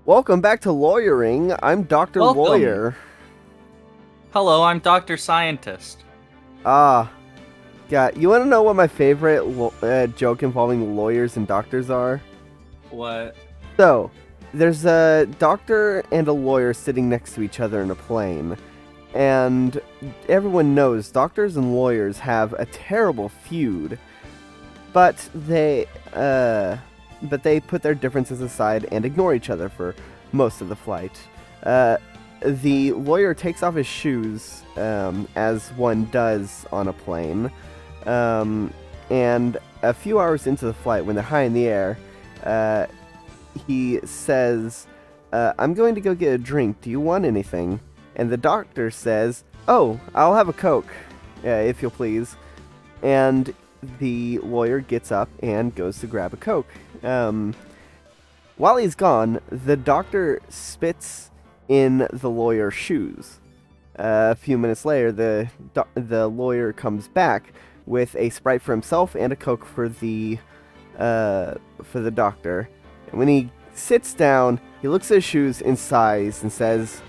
Welcome back to Lawyering. I'm Dr. Welcome. Lawyer. Hello, I'm Dr. Scientist. Ah, yeah. You want to know what my favorite joke involving lawyers and doctors are? What? So, there's a doctor and a lawyer sitting next to each other in a plane, and everyone knows doctors and lawyers have a terrible feud, but they put their differences aside and ignore each other for most of the flight. The lawyer takes off his shoes, as one does on a plane, and a few hours into the flight, when they're high in the air, he says, I'm going to go get a drink. Do you want anything? And the doctor says, oh, I'll have a Coke, if you'll please. And the lawyer gets up and goes to grab a Coke. While he's gone, the doctor spits in the lawyer's shoes. A few minutes later, the lawyer comes back with a Sprite for himself and a Coke for the doctor. And when he sits down, he looks at his shoes and sighs and says,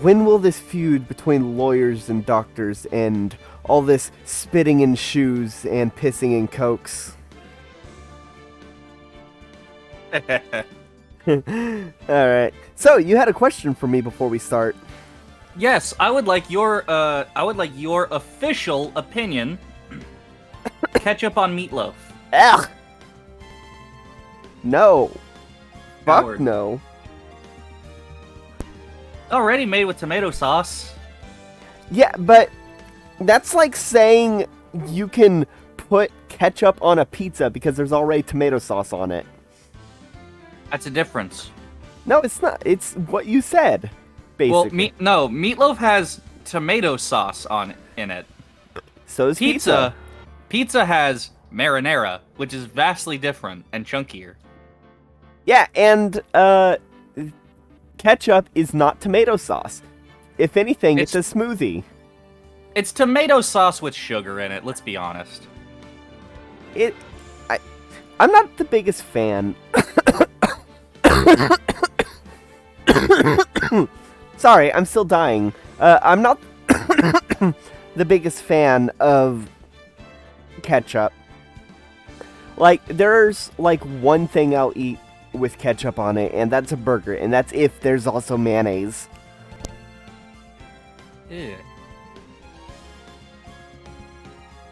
when will this feud between lawyers and doctors end? All this spitting in shoes and pissing in Cokes. Alright. So, you had a question for me before we start. Yes, I would like your official opinion. Ketchup on meatloaf. Ugh! No. Fuck Howard. no. Already made with tomato sauce. Yeah, but that's like saying you can put ketchup on a pizza because there's already tomato sauce on it. That's a difference. No, it's not. It's what you said, basically. Well, meatloaf has tomato sauce in it. So does pizza. Pizza has marinara, which is vastly different and chunkier. Yeah, and ketchup is not tomato sauce. If anything, it's a smoothie. It's tomato sauce with sugar in it, let's be honest. I'm not the biggest fan. Sorry, I'm still dying. I'm not the biggest fan of ketchup. Like, there's like one thing I'll eat with ketchup on it, and that's a burger, and that's if there's also mayonnaise. Ew.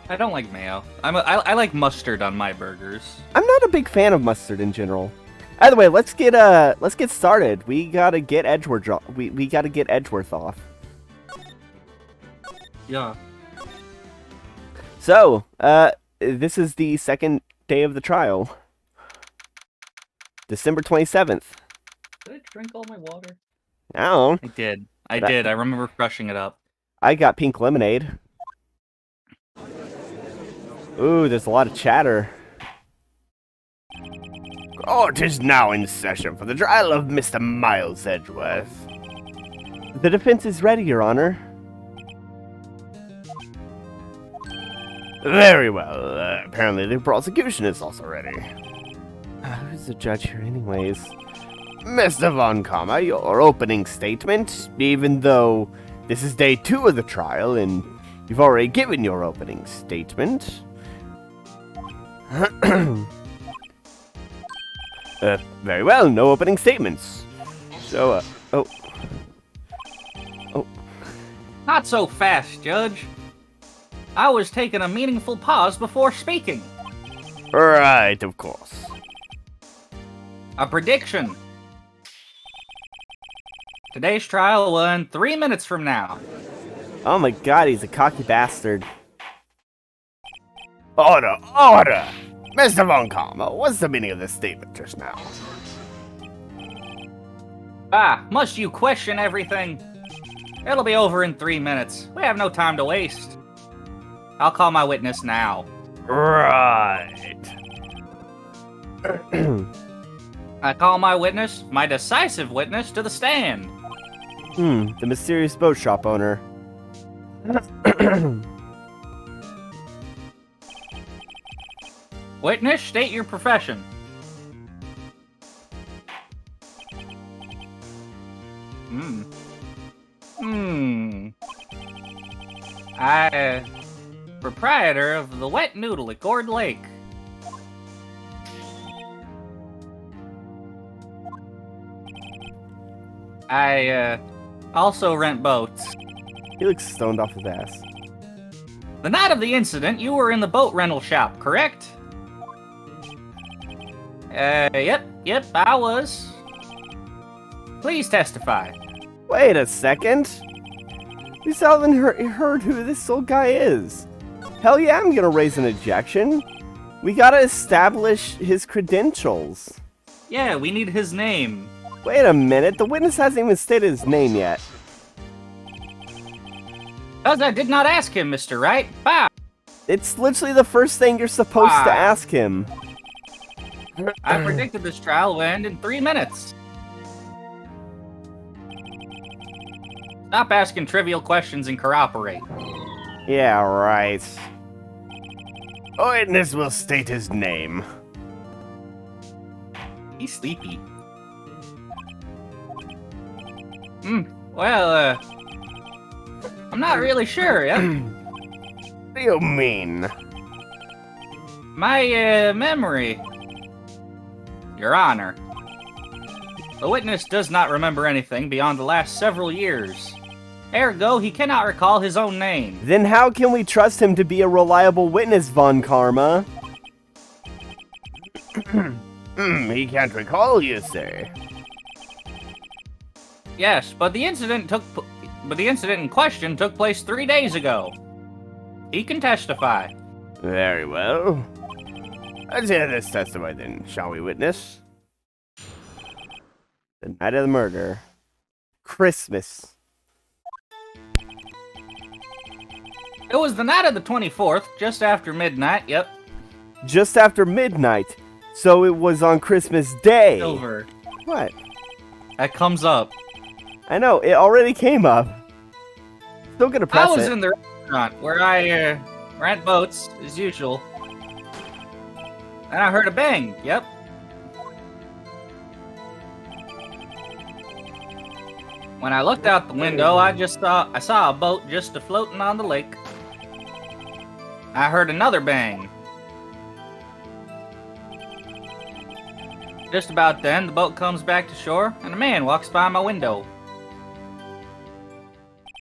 I don't like mayo. I like mustard on my burgers. I'm not a big fan of mustard in general. Either way, let's get started. We gotta get Edgeworth. We gotta get Edgeworth off. Yeah. So, this is the second day of the trial. December 27th. Did I drink all my water? I don't know. I did. I did. I remember crushing it up. I got pink lemonade. Ooh, there's a lot of chatter. Court is now in session for the trial of Mr. Miles Edgeworth. The defense is ready, Your Honor. Very well. Apparently the prosecution is also ready. Who's the judge here anyways? Mr. Von Kammer, your opening statement, even though this is day 2 of the trial and you've already given your opening statement. Very well, no opening statements. So, oh. Not so fast, Judge. I was taking a meaningful pause before speaking. Right, of course. A prediction. Today's trial will end 3 minutes from now. Oh my god, he's a cocky bastard. Order, order! Mr. Von Kammer, what's the meaning of this statement just now? Must you question everything? It'll be over in 3 minutes. We have no time to waste. I'll call my witness now. Right. I call my witness, my decisive witness, to the stand. The mysterious boat shop owner. Witness, state your profession. Proprietor of the Wet Noodle at Gourd Lake. I also rent boats. He looks stoned off his ass. The night of the incident, you were in the boat rental shop, correct? Yep, I was. Please testify. Wait a second. We still haven't heard who this old guy is. Hell yeah, I'm gonna raise an objection. We gotta establish his credentials. Yeah, we need his name. Wait a minute, the witness hasn't even stated his name yet. Because I did not ask him, Mr. Wright. Bye. It's literally the first thing you're supposed to ask him. I predicted this trial will end in 3 minutes. Stop asking trivial questions and cooperate. Yeah, right. Witness will state his name. He's sleepy. Well, I'm not really sure yet. What do you mean? My, memory. Your Honor. The witness does not remember anything beyond the last several years. Ergo, he cannot recall his own name. Then how can we trust him to be a reliable witness, Von Karma? He can't recall, you say? Yes, but the incident in question took place 3 days ago. He can testify. Very well. Let's hear this testimony then, shall we, witness? The night of the murder. Christmas. It was the night of the 24th, just after midnight, yep. Just after midnight, so it was on Christmas Day. Silver. What? That comes up. I know, it already came up. Still gonna press it. I was in the restaurant where I rent boats, as usual. And I heard a bang, yep. When I looked out the window, I saw a boat just floating on the lake. I heard another bang. Just about then, the boat comes back to shore, and a man walks by my window.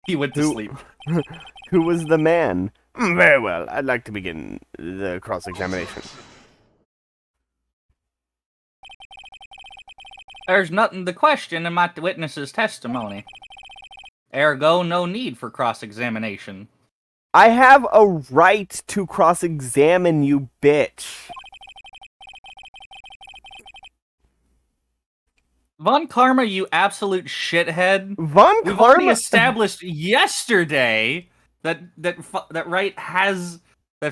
He went to sleep. Who was the man? Very well, I'd like to begin the cross-examination. There's nothing to question in my witness's testimony. Ergo, no need for cross-examination. I have a right to cross-examine you, bitch. Von Karma, you absolute shithead. We've already established yesterday that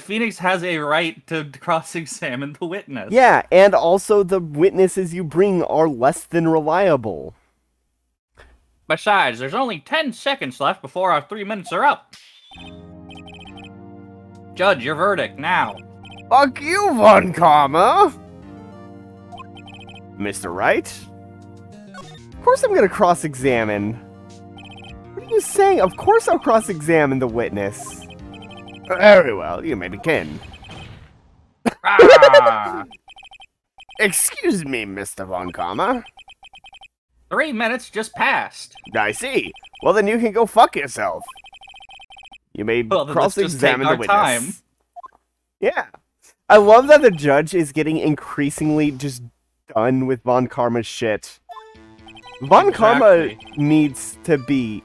Phoenix has a right to cross-examine the witness. Yeah, and also the witnesses you bring are less than reliable. Besides, there's only 10 seconds left before our 3 minutes are up. Judge, your verdict, now. Fuck you, Von Karma! Mr. Wright? Of course I'm gonna cross-examine. What are you saying? Of course I'll cross-examine the witness. Very well, you may begin. Ah! Excuse me, Mr. Von Karma. 3 minutes just passed. I see. Well, then you can go fuck yourself. You may cross-examine the witness. Time. Yeah. I love that the judge is getting increasingly just done with Von Karma's shit. Von Karma needs to be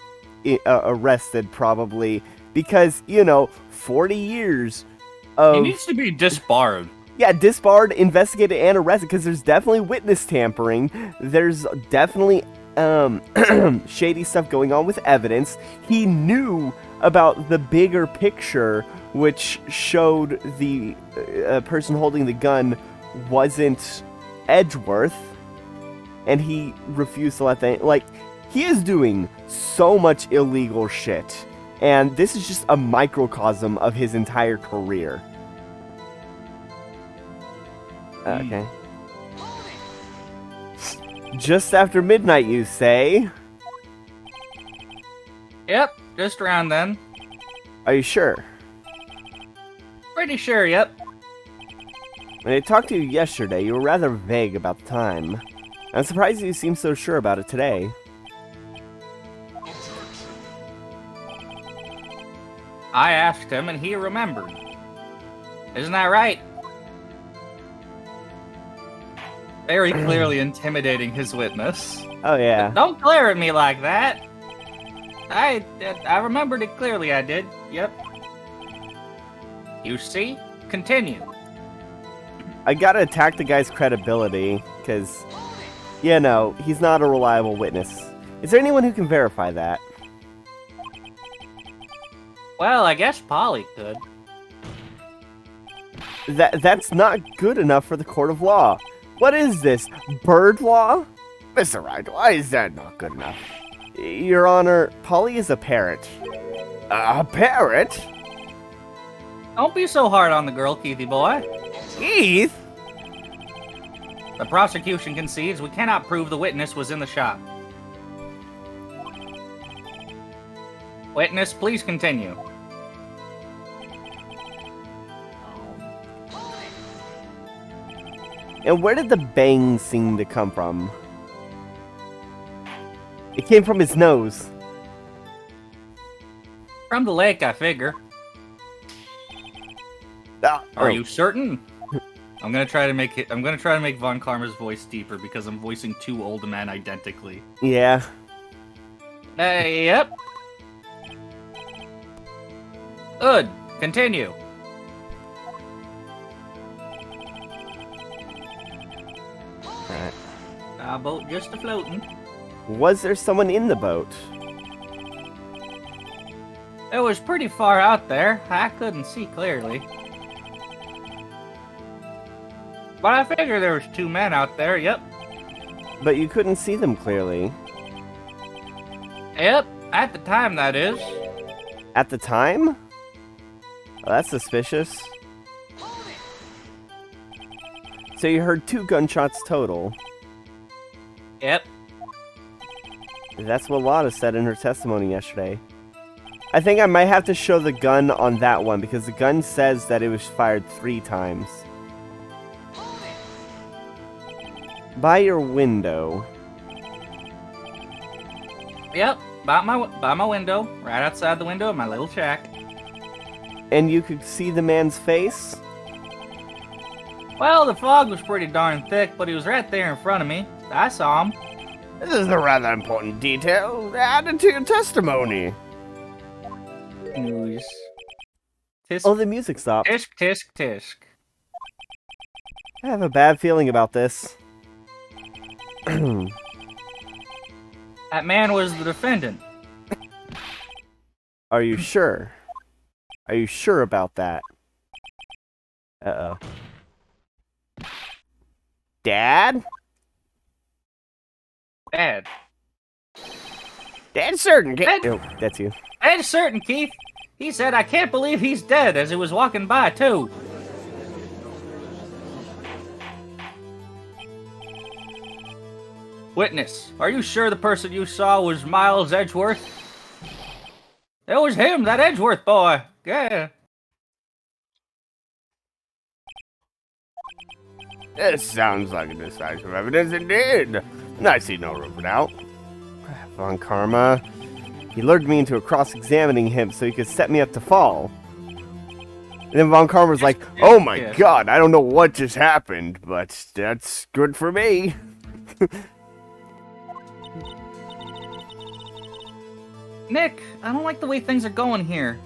arrested, probably, because, 40 years of... He needs to be disbarred. Yeah, disbarred, investigated, and arrested, because there's definitely witness tampering. There's definitely shady stuff going on with evidence. He knew about the bigger picture, which showed the person holding the gun wasn't Edgeworth, and he refused to let that... Like, he is doing so much illegal shit, and this is just a microcosm of his entire career. Okay. Just after midnight, you say? Yep, just around then. Are you sure? Pretty sure, yep. When I talked to you yesterday, you were rather vague about the time. I'm surprised you seem so sure about it today. I asked him and he remembered. Isn't that right? Very clearly intimidating his witness. Oh yeah. Don't glare at me like that. I remembered it clearly, I did. Yep. You see? Continue. I gotta attack the guy's credibility, because, you know, he's not a reliable witness. Is there anyone who can verify that? Well, I guess Polly could. That's not good enough for the court of law. What is this? Bird law? Mr. Wright, why is that not good enough? Your Honor, Polly is a parrot. A parrot? Don't be so hard on the girl, Keithy boy. Keith? The prosecution concedes we cannot prove the witness was in the shop. Witness, please continue. And where did the bang seem to come from? It came from his nose. From the lake, I figure. Are you certain? I'm gonna try to make Von Karma's voice deeper because I'm voicing two old men identically. Yeah. Yep. Good. Continue. Alright. Our boat just a-floating. Was there someone in the boat? It was pretty far out there. I couldn't see clearly. But I figure there was two men out there, yep. But you couldn't see them clearly. Yep, at the time, that is. At the time? Well, that's suspicious. So you heard 2 gunshots total. Yep. That's what Lotta said in her testimony yesterday. I think I might have to show the gun on that one because the gun says that it was fired 3 times. By your window. Yep, by my window, right outside the window of my little shack. And you could see the man's face? Well, the fog was pretty darn thick, but he was right there in front of me. I saw him. This is a rather important detail added to your testimony. News. Tisk, Oh, the music stopped. tisk, tisk, tisk. I have a bad feeling about this. That man was the defendant. Are you sure? Are you sure about that? Uh-oh. Dad? Dad. Dad's certain. Dad. Oh, that's you. Dad's certain, Keith. He said, I can't believe he's dead, as he was walking by, too. Witness, are you sure the person you saw was Miles Edgeworth? It was him, that Edgeworth boy. Yeah. This sounds like a decisive evidence indeed. And I see no room for doubt. Von Karma. He lured me into a cross-examining him so he could set me up to fall. And then Von Karma's like, oh my god, I don't know what just happened, but that's good for me. Nick, I don't like the way things are going here.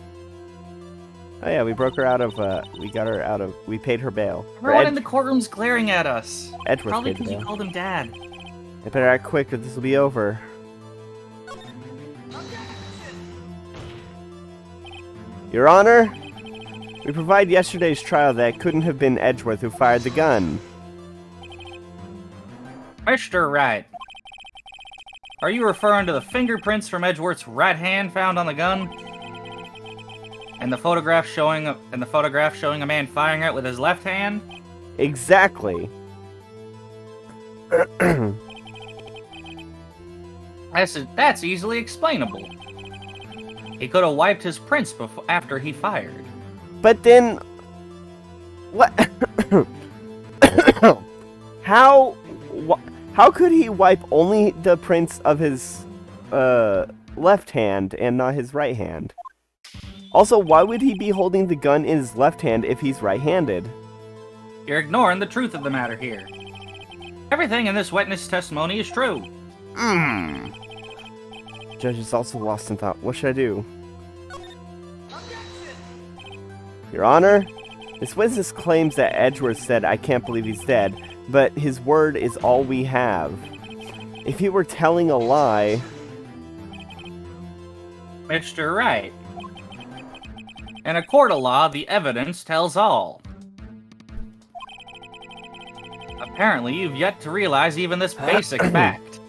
Oh yeah, we broke her out of, we paid her bail. Everyone in the courtroom's glaring at us. Edgeworth Probably paid the because you bail. called him Dad. I better act quick or this will be over. Your Honor, we provide yesterday's trial that it couldn't have been Edgeworth who fired the gun. Mr. Wright, are you referring to the fingerprints from Edgeworth's right hand found on the gun? And the photograph showing a man firing it with his left hand? Exactly. That's easily explainable. He could have wiped his prints after he fired. But then... What? How could he wipe only the prints of his left hand and not his right hand? Also, why would he be holding the gun in his left hand if he's right-handed? You're ignoring the truth of the matter here. Everything in this witness testimony is true. Judge is also lost in thought. What should I do? Your Honor, this witness claims that Edgeworth said, "I can't believe he's dead," but his word is all we have. If he were telling a lie... Mr. Wright. In a court of law, the evidence tells all. Apparently, you've yet to realize even this basic fact.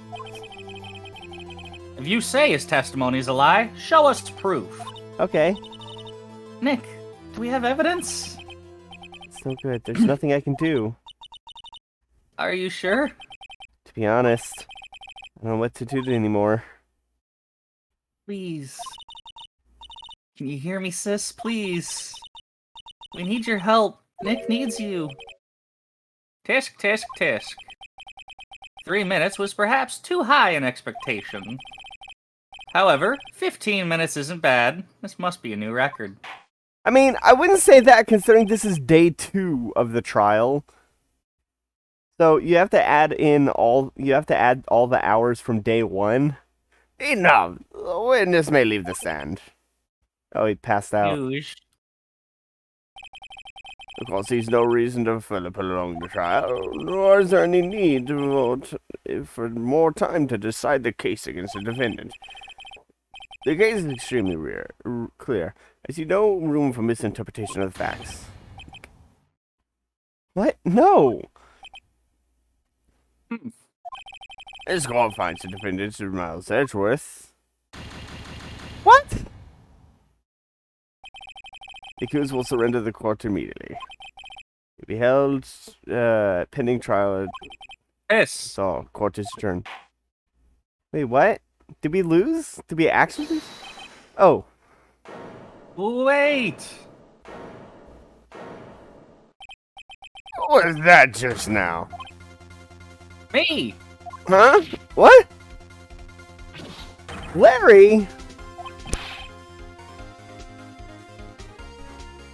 If you say his testimony is a lie, show us proof. Okay. Nick, do we have evidence? It's no good. There's nothing I can do. Are you sure? To be honest, I don't know what to do anymore. Please. Can you hear me, sis? Please. We need your help. Nick needs you. Tisk, tisk, tisk. 3 minutes was perhaps too high an expectation. However, 15 minutes isn't bad. This must be a new record. I mean, I wouldn't say that considering this is day 2 of the trial. So you have to add all the hours from day 1. Enough. The witness may leave the stand. Oh, he passed out. Because he's no reason to prolong the trial, nor is there any need to vote for more time to decide the case against the defendant. The case is extremely clear. I see no room for misinterpretation of the facts. What? No! This court finds the defendant to Miles Edgeworth. What? The accused will surrender the court immediately. He'll be held pending trial. Yes. So, court is adjourned. Wait, what? Did we lose? Did we actually lose? Oh. Wait! What was that just now? Me! Huh? What? Larry?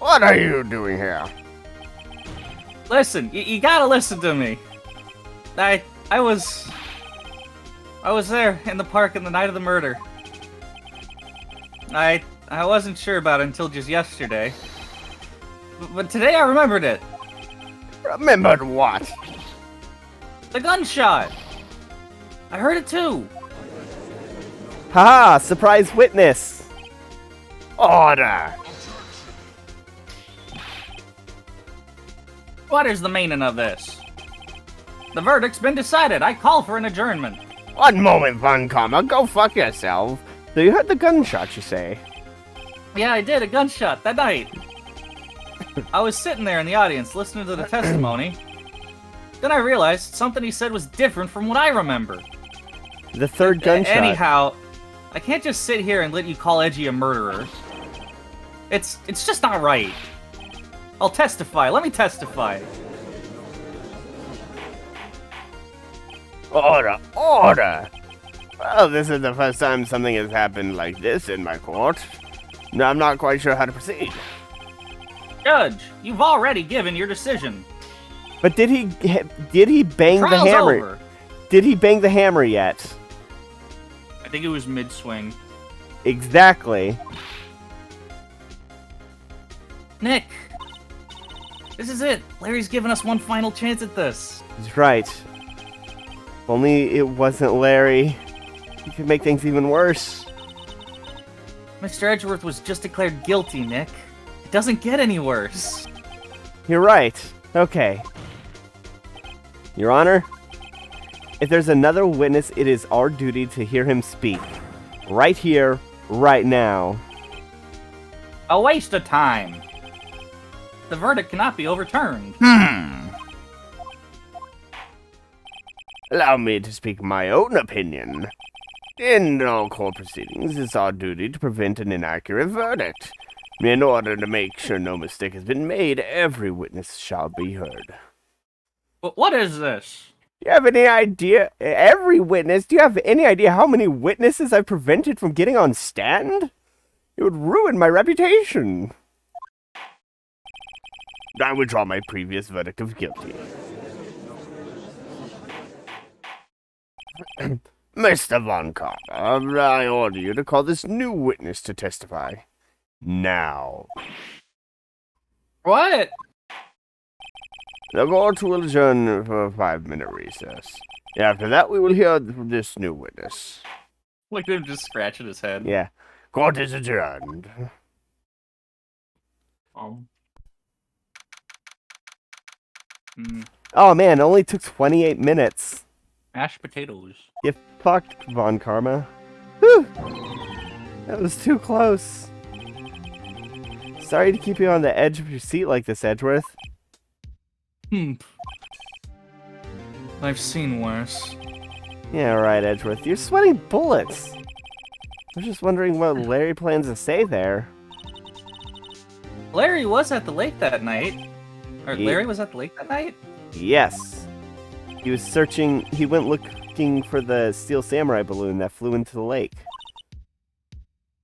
What are you doing here? Listen, you gotta listen to me. I was there in the park on the night of the murder. I wasn't sure about it until just yesterday. But today I remembered it. Remembered what? The gunshot! I heard it too! Haha! Surprise witness! Order! What is the meaning of this? The verdict's been decided. I call for an adjournment. One moment, Von Karma. Go fuck yourself. So you heard the gunshot, you say? Yeah, I did. A gunshot that night. I was sitting there in the audience listening to the testimony. Then I realized something he said was different from what I remember. The third gunshot. Anyhow, I can't just sit here and let you call Edgy a murderer. It's just not right. I'll testify. Let me testify. Order! Order! Well, this is the first time something has happened like this in my court. No, I'm not quite sure how to proceed. Judge, you've already given your decision. But did he bang the Trial's hammer? over. Did he bang the hammer yet? I think it was mid-swing. Exactly. Nick, this is it. Larry's given us one final chance at this. He's right. If only it wasn't Larry. He could make things even worse. Mr. Edgeworth was just declared guilty, Nick. It doesn't get any worse. You're right. Okay. Your Honor, if there's another witness, it is our duty to hear him speak. Right here, right now. A waste of time. The verdict cannot be overturned. Allow me to speak my own opinion. In all court proceedings, it's our duty to prevent an inaccurate verdict. In order to make sure no mistake has been made, every witness shall be heard. What is this? Do you have any idea? Every witness? Do you have any idea how many witnesses I've prevented from getting on stand? It would ruin my reputation. I withdraw my previous verdict of guilty. Mr. Von Carter, I order you to call this new witness to testify. Now. What? The court will adjourn for a 5-minute recess. After that, we will hear from this new witness. Look at him just scratching his head. Yeah. Court is adjourned. Oh man, it only took 28 minutes. Mashed potatoes. You fucked, Von Karma. Whew. That was too close. Sorry to keep you on the edge of your seat like this, Edgeworth. I've seen worse. Yeah, right, Edgeworth. You're sweating bullets. I was just wondering what Larry plans to say there. Larry was at the lake that night. Or Ye- Larry was at the lake that night? Yes. He was searching, he went looking for the Steel Samurai balloon that flew into the lake.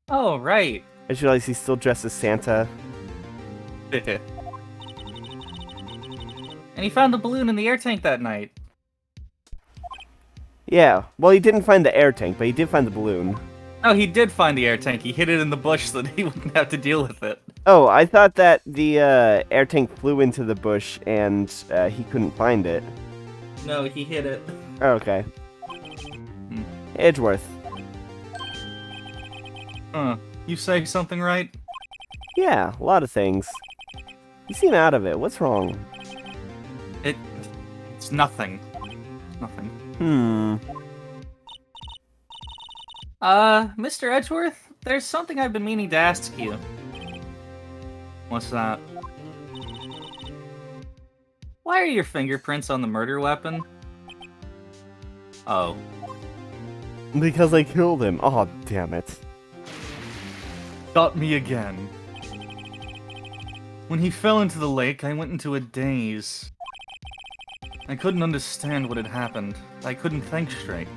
Oh, right. I just realized he's still dressed as Santa. And he found the balloon in the air tank that night. Yeah, well, he didn't find the air tank, but he did find the balloon. Oh, he did find the air tank. He hid it in the bush so that he wouldn't have to deal with it. Oh, I thought that the air tank flew into the bush and he couldn't find it. No, he hid it. Oh, okay. Edgeworth. You say something right? Yeah, a lot of things. You seem out of it. What's wrong? It's nothing. Nothing. Mr. Edgeworth, there's something I've been meaning to ask you. What's that? Why are your fingerprints on the murder weapon? Oh. Because I killed him. Oh, damn it. Got me again. When he fell into the lake, I went into a daze. I couldn't understand what had happened. I couldn't think straight.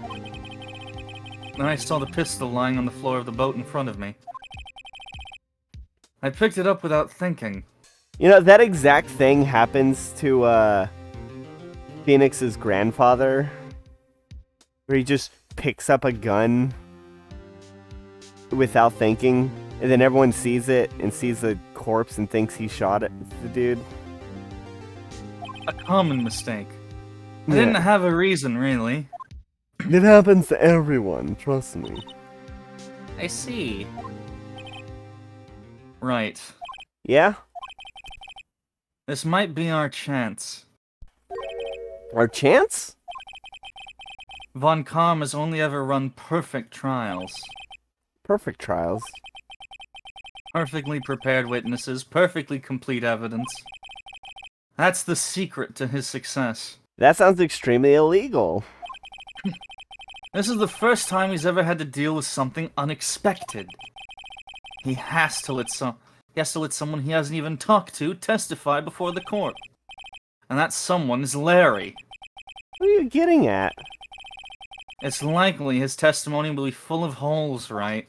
Then I saw the pistol lying on the floor of the boat in front of me. I picked it up without thinking. You know, that exact thing happens to, Phoenix's grandfather. Where he just picks up a gun without thinking. And then everyone sees it and sees the corpse and thinks he shot it, the dude. A common mistake. I Yeah. didn't have a reason, really. It happens to everyone, trust me. I see. Right. Yeah? This might be our chance. Our chance? Von Kamm has only ever run perfect trials. Perfect trials. Perfectly prepared witnesses, perfectly complete evidence. That's the secret to his success. That sounds extremely illegal. This is the first time he's ever had to deal with something unexpected. He has to let someone he hasn't even talked to testify before the court. And that someone is Larry. What are you getting at? It's likely his testimony will be full of holes, right?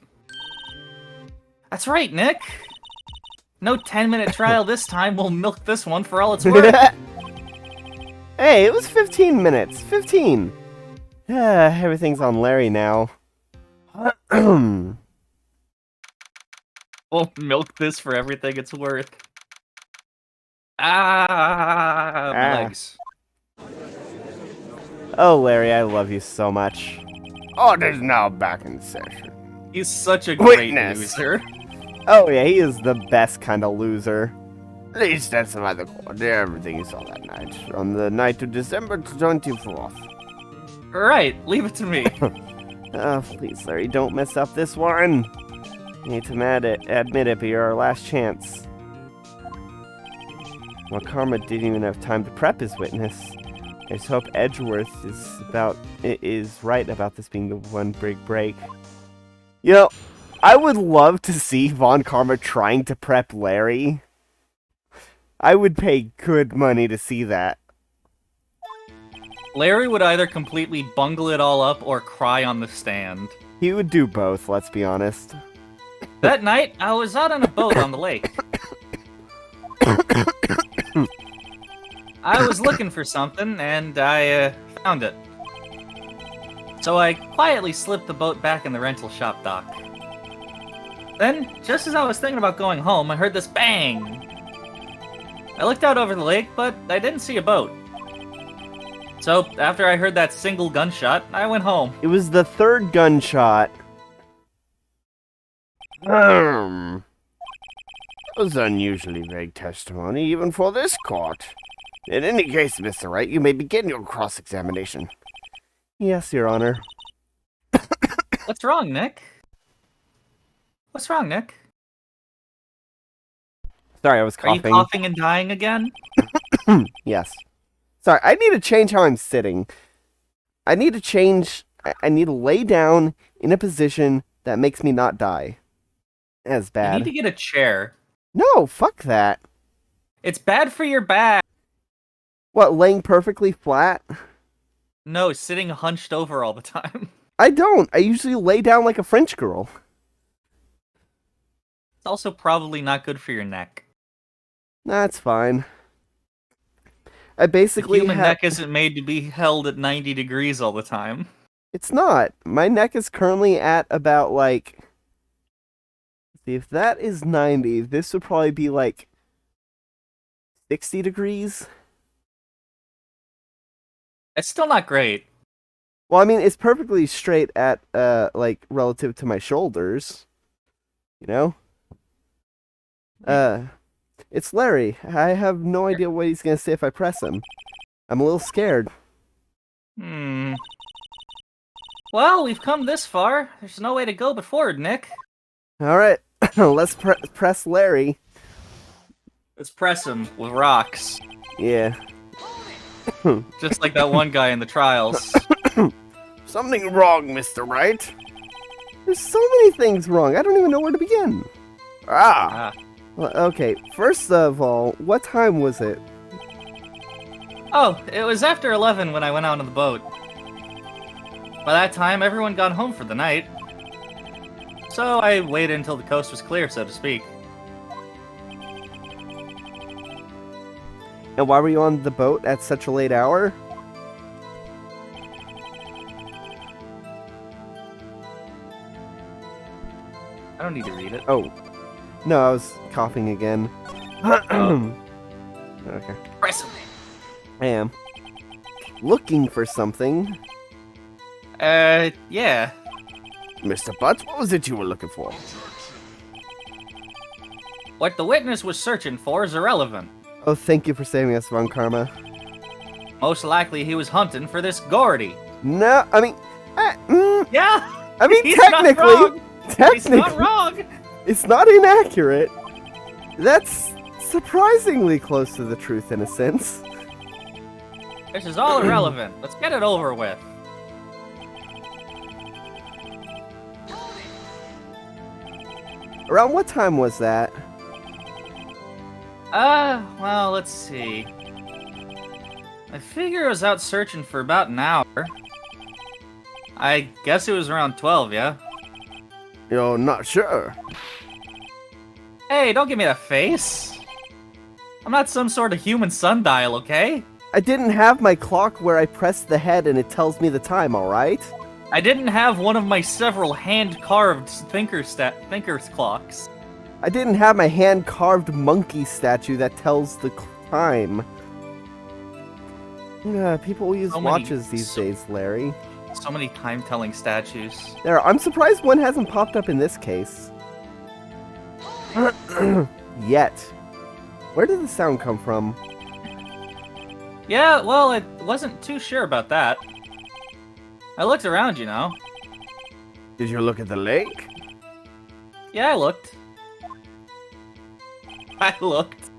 That's right, Nick! No 10-minute trial this time, we'll milk this one for all it's worth. Hey, it was 15 minutes. 15. Everything's on Larry now. We'll milk this for everything it's worth. My legs. Oh, Larry, I love you so much. Order is now back in session. He's such a great Witness. loser. Oh, yeah, he is the best kind of loser. Please testify the court. Everything you saw that night. On the night of December 24th. Right, leave it to me. Oh, please, Larry, don't mess up this one. You need to admit it, but you're our last chance. Well, Karma didn't even have time to prep his witness. I just hope Edgeworth is right about this being the one big break. You know, I would love to see Von Karma trying to prep Larry. I would pay good money to see that. Larry would either completely bungle it all up or cry on the stand. He would do both, let's be honest. That night, I was out on a boat on the lake. I was looking for something, and I found it. So I quietly slipped the boat back in the rental shop dock. Then, just as I was thinking about going home, I heard this bang! I looked out over the lake, but I didn't see a boat. So, after I heard that single gunshot, I went home. It was the third gunshot. That was unusually vague testimony, even for this court. In any case, Mr. Wright, you may begin your cross-examination. Yes, Your Honor. What's wrong, Nick? What's wrong, Nick? Sorry, I was Are you coughing. coughing and dying again? Yes. Sorry, I need to change how I'm sitting. I need to lay down in a position that makes me not die. That's You bad. need to get a chair. No, fuck that. It's bad for your back. What, laying perfectly flat? No, sitting hunched over all the time. I don't. I usually lay down like a French girl. It's also probably not good for your neck. That's fine. I The basically human neck isn't made to be held at 90 degrees all the time. It's not. My neck is currently at about, like... See, if that is 90, this would probably be, like, 60 degrees? It's still not great. Well, I mean, it's perfectly straight at, like, relative to my shoulders. You know? It's Larry. I have no idea what he's gonna say if I press him. I'm a little scared. Well, we've come this far. There's no way to go but forward, Nick. Alright, let's press Larry. Let's press him with rocks. Yeah. Just like that one guy in the trials. Something wrong, Mr. Wright? There's so many things wrong, I don't even know where to begin. Ah. Well, okay, first of all, what time was it? Oh, it was after 11 when I went out on the boat. By that time, everyone got home for the night. So I waited until the coast was clear, so to speak. And why were you on the boat at such a late hour? I don't need to read it. Oh. No, I was coughing again. Okay. Press him. I am. Looking for something. Yeah. Mr. Butz, what was it you were looking for? What the witness was searching for is irrelevant. Oh, thank you for saving us, Von Karma. Most likely he was hunting for this Gordy. No, I mean... Yeah! I mean, He's not wrong. He's not wrong! It's not inaccurate. That's surprisingly close to the truth in a sense. This is all irrelevant. Let's get it over with. Around what time was that? Well, let's see. I figure I was out searching for about an hour. I guess it was around 12, yeah? You're not sure. Hey, don't give me that face. I'm not some sort of human sundial, okay? I didn't have my clock where I press the head and it tells me the time, alright? I didn't have one of my several hand-carved thinker's clocks. I didn't have my hand-carved monkey statue that tells the time. People use So many- watches these days, Larry. So many time-telling statues. There, I'm surprised one hasn't popped up in this case. Yet. Where did the sound come from? Yeah, well, I wasn't too sure about that. I looked around, you know. Did you look at the lake? Yeah, I looked. I looked.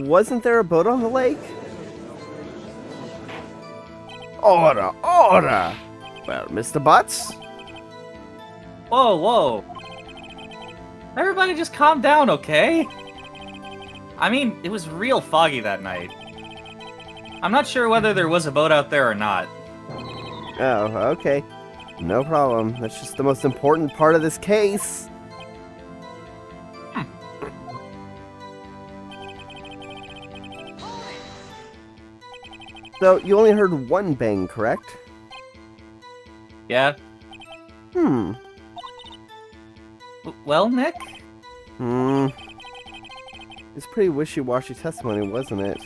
wasn't there a boat on the lake? Order, order! Well, Mr. Butz? Whoa, whoa. Everybody just calm down, okay? I mean, it was real foggy that night. I'm not sure whether there was a boat out there or not. Oh, okay. No problem. That's just the most important part of this case. So, you only heard one bang, correct? Yeah? Well, Nick? It's pretty wishy-washy testimony, wasn't it?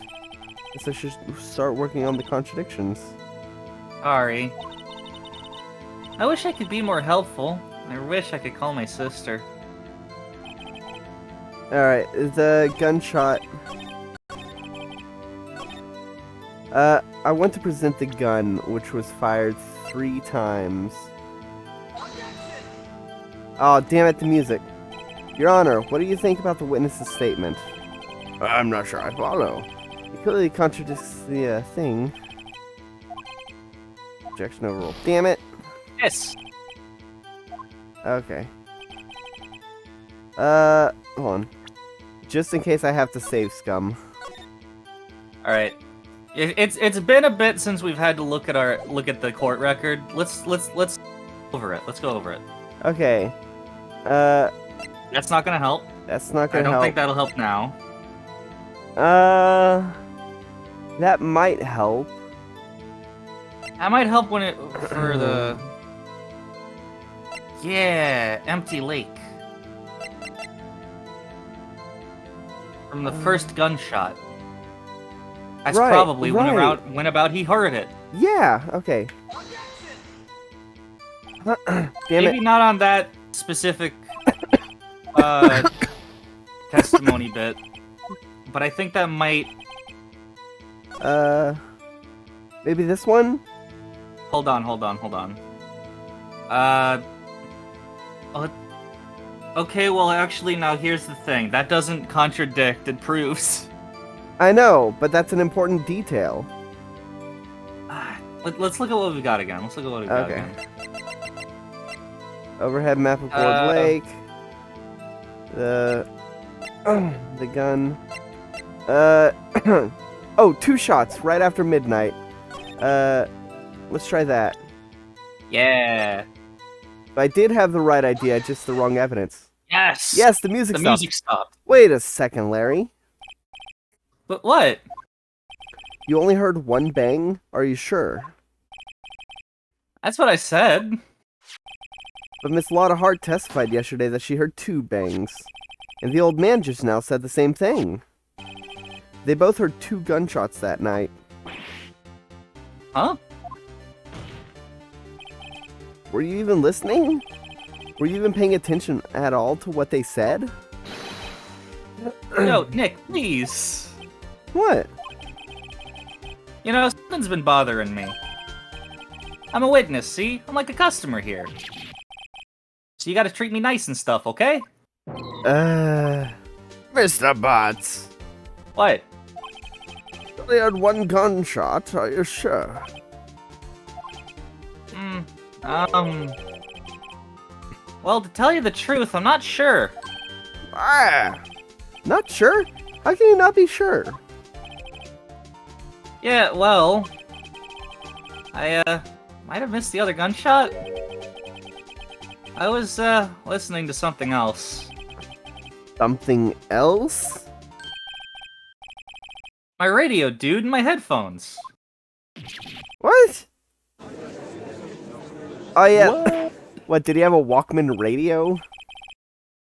Guess I should start working on the contradictions. Sorry. I wish I could be more helpful. I wish I could call my sister. Alright, the gunshot. I want to present the gun, which was fired 3 times. Oh, damn it, the music. Your Honor, what do you think about the witness's statement? I'm not sure I follow. It clearly contradicts the thing. Objection overruled. Damn it. Yes! Okay. Hold on. Just in case I have to save scum. Alright. It's been a bit since we've had to look at the court record. Let's over it. Let's go over it. Okay. That's not gonna help. That's not gonna I don't help. think that'll help now. That might help. That might help when for the... Yeah, empty lake. From the first gunshot. That's Right, probably right. when about he heard it. Yeah, okay. Damn Maybe it. not on that specific testimony bit, but I think that might... Maybe this one? Hold on. Okay, well, actually, now here's the thing. That doesn't contradict, it proves. I know, but that's an important detail. Let's look at what we got again. Okay. Overhead map of Gourd Lake. The gun. Oh, 2 shots right after midnight. Let's try that. Yeah. I did have the right idea, just the wrong evidence. Yes! Yes, the music The stopped. music stopped. Wait a second, Larry. But what? You only heard 1 bang? Are you sure? That's what I said. But Miss Lotta Hart testified yesterday that she heard 2 bangs. And the old man just now said the same thing. They both heard 2 gunshots that night. Huh? Were you even listening? Were you even paying attention at all to what they said? Yo, Nick, please. What? You know, something's been bothering me. I'm a witness, see? I'm like a customer here. So you gotta treat me nice and stuff, okay? Mr. Butz. What? They heard 1 gunshot, are you sure? Well, to tell you the truth, I'm not sure. Not sure? How can you not be sure? Yeah, well... I, might have missed the other gunshot. I was, listening to something else. Something else? My radio, dude, and my headphones. What? Oh yeah. What, did he have a Walkman radio?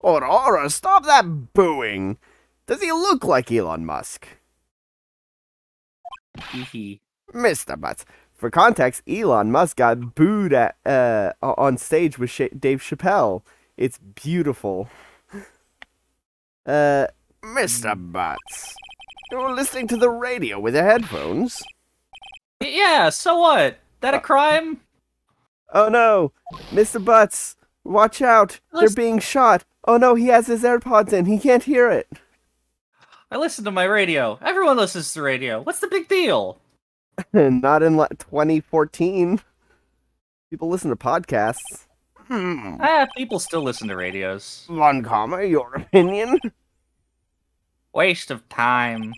Aurora, stop that booing! Does he look like Elon Musk? Hehe. Mr. Butz, For context, Elon Musk got booed at on stage with Dave Chappelle. It's beautiful. Mr. Butz, you're listening to the radio with your headphones? Yeah, so what? That a crime? Oh no! Mr. Butz! Watch out! They're being shot! Oh no, he has his AirPods in. He can't hear it. I listen to my radio. Everyone listens to radio. What's the big deal? Not in 2014. People listen to podcasts. People still listen to radios. Von Karma, your opinion? Waste of time.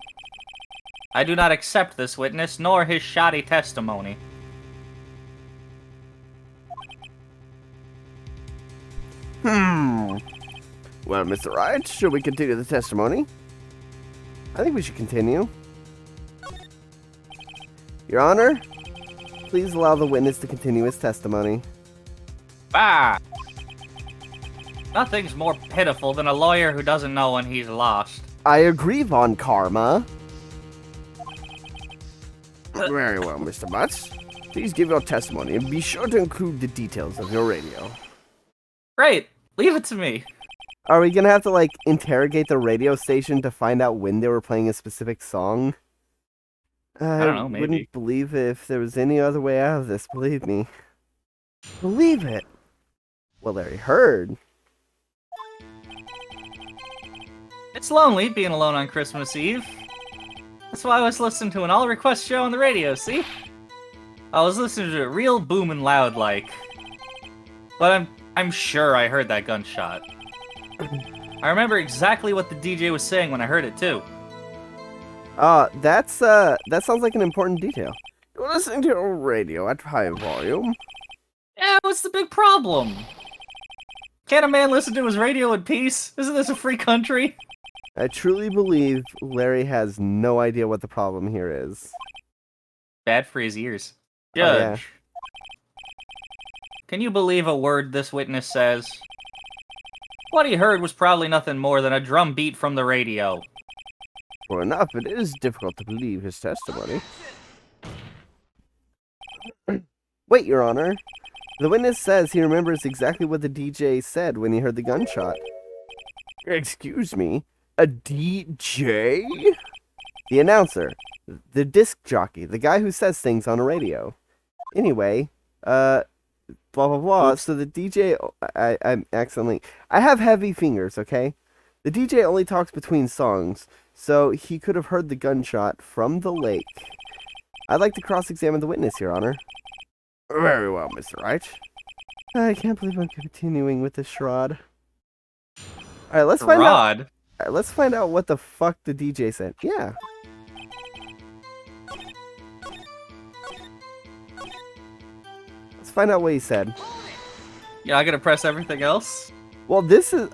I do not accept this witness, nor his shoddy testimony. Well, Mr. Wright, should we continue the testimony? I think we should continue. Your Honor, please allow the witness to continue his testimony. Bah! Nothing's more pitiful than a lawyer who doesn't know when he's lost. I agree, Von Karma. Very well, Mr. Butz. Please give your testimony and be sure to include the details of your radio. Great! Leave it to me. Are we gonna have to, like, interrogate the radio station to find out when they were playing a specific song? I don't know, maybe. Wouldn't believe it if there was any other way out of this, believe me. Believe it! Well, Larry heard. It's lonely being alone on Christmas Eve. That's why I was listening to an all-request show on the radio, see? I was listening to it real booming loud like. But I'm sure I heard that gunshot. I remember exactly what the DJ was saying when I heard it too. That sounds like an important detail. You're listening to your radio at high volume. Yeah, what's the big problem? Can't a man listen to his radio in peace? Isn't this a free country? I truly believe Larry has no idea what the problem here is. Bad for his ears. Oh, Judge. yeah. Can you believe a word this witness says? What he heard was probably nothing more than a drum beat from the radio. True enough, it is difficult to believe his testimony. Wait, Your Honor. The witness says he remembers exactly what the DJ said when he heard the gunshot. Excuse me? A DJ? The announcer. The disc jockey. The guy who says things on a radio. Anyway, blah, blah, blah. Oops. So the DJ... I'm accidentally... I have heavy fingers, okay? The DJ only talks between songs, so he could have heard the gunshot from the lake. I'd like to cross-examine the witness, Your Honor. Very well, Mr. Wright. I can't believe I'm continuing with this charade. Alright, let's find out. Rod? Let's find out what the fuck the DJ said. Yeah. Let's find out what he said. Yeah, I gotta press everything else? Well,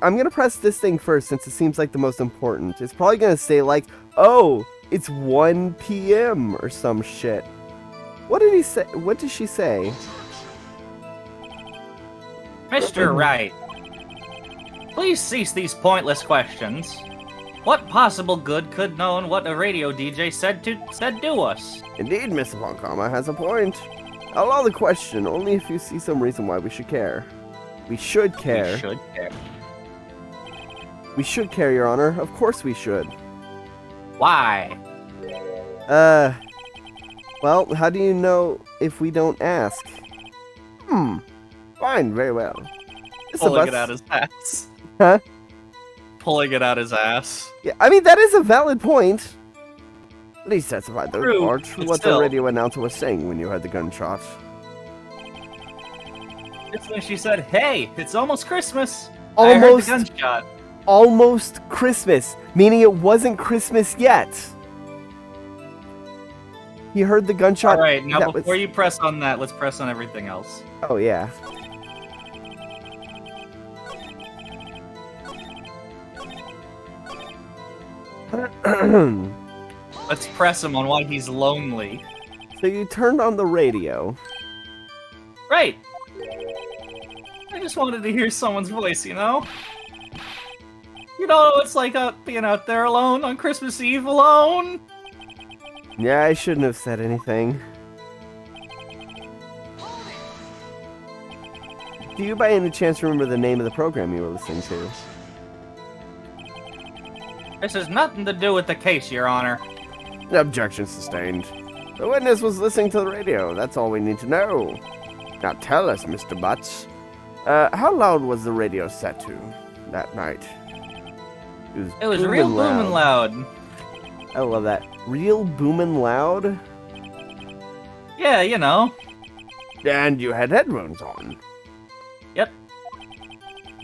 I'm gonna press this thing first since it seems like the most important. It's probably gonna say like, oh, it's 1 p.m. or some shit. What did he say? What did she say? Mr. Wright, please cease these pointless questions. What possible good could knowing what a radio DJ said do us? Indeed, Mr. Von Karma has a point. I'll allow the question only if you see some reason why we should care. We should care. We should care. We should care, Your Honor. Of course we should. Why? Well, how do you know if we don't ask? Fine, very well. Mr. Pulling Butz- it out his ass. Huh? Pulling it out his ass. Yeah, I mean, that is a valid point. Please testify, though, True, George, but what still. the radio announcer was saying when you heard the gunshot. It's when she said, hey, it's almost Christmas. Almost. I heard the gunshot. Almost Christmas, meaning it wasn't Christmas yet. He heard the gunshot. Alright, now that before was- you press on that, let's press on everything else. Oh, yeah. Let's press him on why he's lonely. So you turned on the radio. Right. I just wanted to hear someone's voice, you know? You know what it's like being out there alone on Christmas Eve alone? Yeah, I shouldn't have said anything. Do you by any chance remember the name of the program you were listening to? This has nothing to do with the case, Your Honor. Objection sustained. The witness was listening to the radio. That's all we need to know. Now tell us, Mr. Butz. How loud was the radio set to that night? It was real booming loud. I love that. Real boomin' loud? Yeah, you know. And you had headphones on. Yep.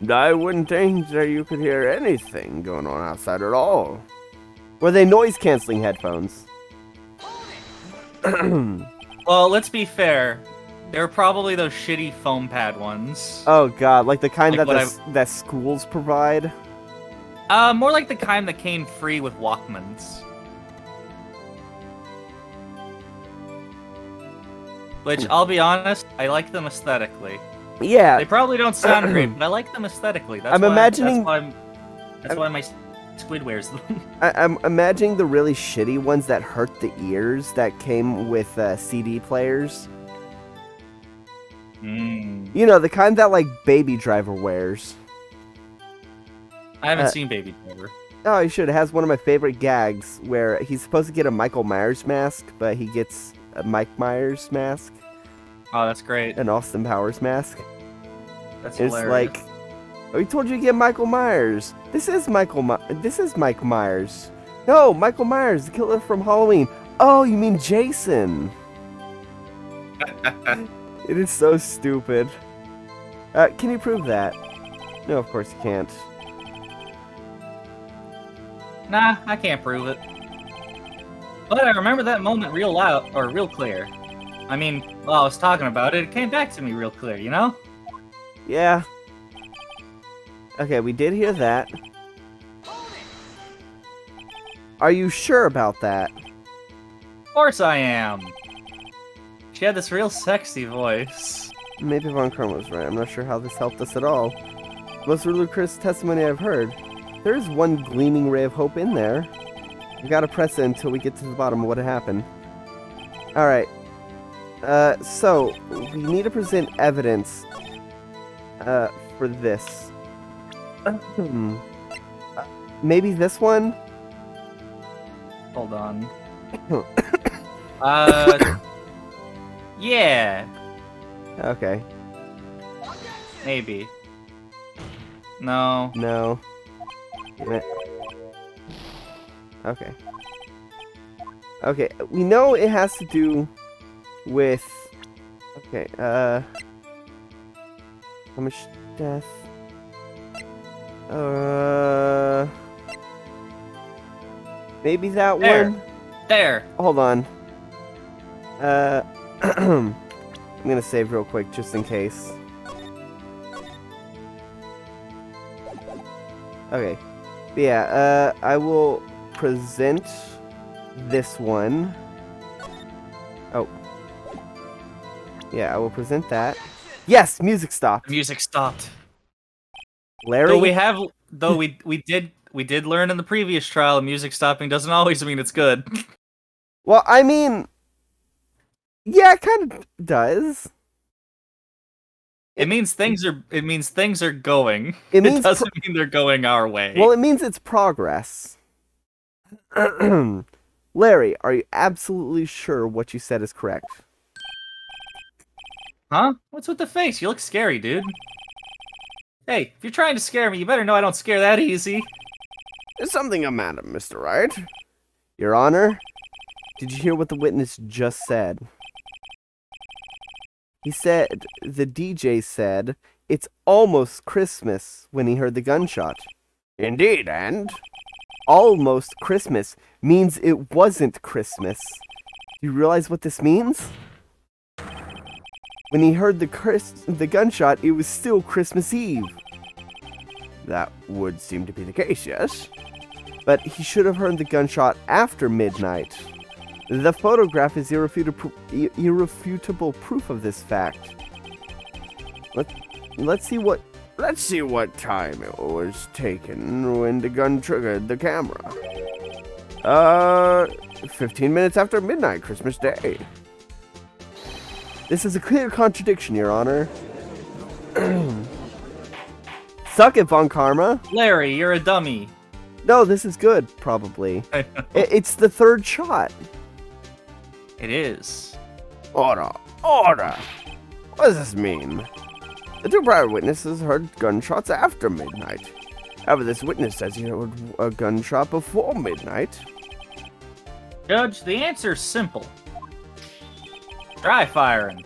I wouldn't think that you could hear anything going on outside at all. Were they noise-canceling headphones? Well, let's be fair. They were probably those shitty foam pad ones. Oh god, like the kind Like that schools provide? More like the kind that came free with Walkmans. Which, I'll be honest, I like them aesthetically. Yeah. They probably don't sound great, but I like them aesthetically. That's why my squid wears them. I'm imagining the really shitty ones that hurt the ears that came with CD players. You know, the kind that, like, Baby Driver wears. I haven't seen Baby Driver. Oh, you should. It has one of my favorite gags where he's supposed to get a Michael Myers mask, but he gets a Mike Myers mask. Oh, that's great. An Austin Powers mask. That's It's hilarious. like, oh, we told you to get Michael Myers. This is Mike Myers. No, Michael Myers, the killer from Halloween. Oh, you mean Jason. It is so stupid. Can you prove that? No, of course you can't. Nah, I can't prove it. But I remember that moment real loud, or real clear. I mean, while I was talking about it, it came back to me real clear, you know? Yeah. Okay, we did hear that. Are you sure about that? Of course I am. She had this real sexy voice. Maybe Von Kron was right. I'm not sure how this helped us at all. Most ludicrous testimony I've heard. There is one gleaming ray of hope in there. We gotta press it until we get to the bottom of what happened. Alright. So, we need to present evidence for this. Maybe this one? Hold on. Yeah. Okay. Maybe. No. No. Damn it. Okay. Okay, we know it has to do with... Okay, how much death? Maybe that There. one? There. Hold on. I'm gonna save real quick, just in case. Okay. But yeah, I will present this one. Oh. Yeah, I will present that. Yes, music stopped. The music stopped. Larry? We did learn in the previous trial music stopping doesn't always mean it's good. Well, I mean... Yeah, it kind of does. It means things are going. It means It doesn't mean they're going our way. Well, it means it's progress. Larry, are you absolutely sure what you said is correct? Huh? What's with the face? You look scary, dude. Hey, if you're trying to scare me, you better know I don't scare that easy. Is something the matter, Mr. Wright? Your Honor, did you hear what the witness just said? He said, the DJ said, it's almost Christmas when he heard the gunshot. Indeed, and? Almost Christmas means it wasn't Christmas. Do you realize what this means? When he heard the gunshot, it was still Christmas Eve. That would seem to be the case, yes? But he should have heard the gunshot after midnight. The photograph is irrefutable proof of this fact. Let's see what time it was taken when the gun triggered the camera. 15 minutes after midnight, Christmas Day. This is a clear contradiction, Your Honor. Suck it, Von Karma. Larry, you're a dummy. No, this is good, probably. It's the third shot. It is. Order! Order! What does this mean? The two prior witnesses heard gunshots after midnight. However, this witness says he heard a gunshot before midnight. Judge, the answer's simple. Dry firing.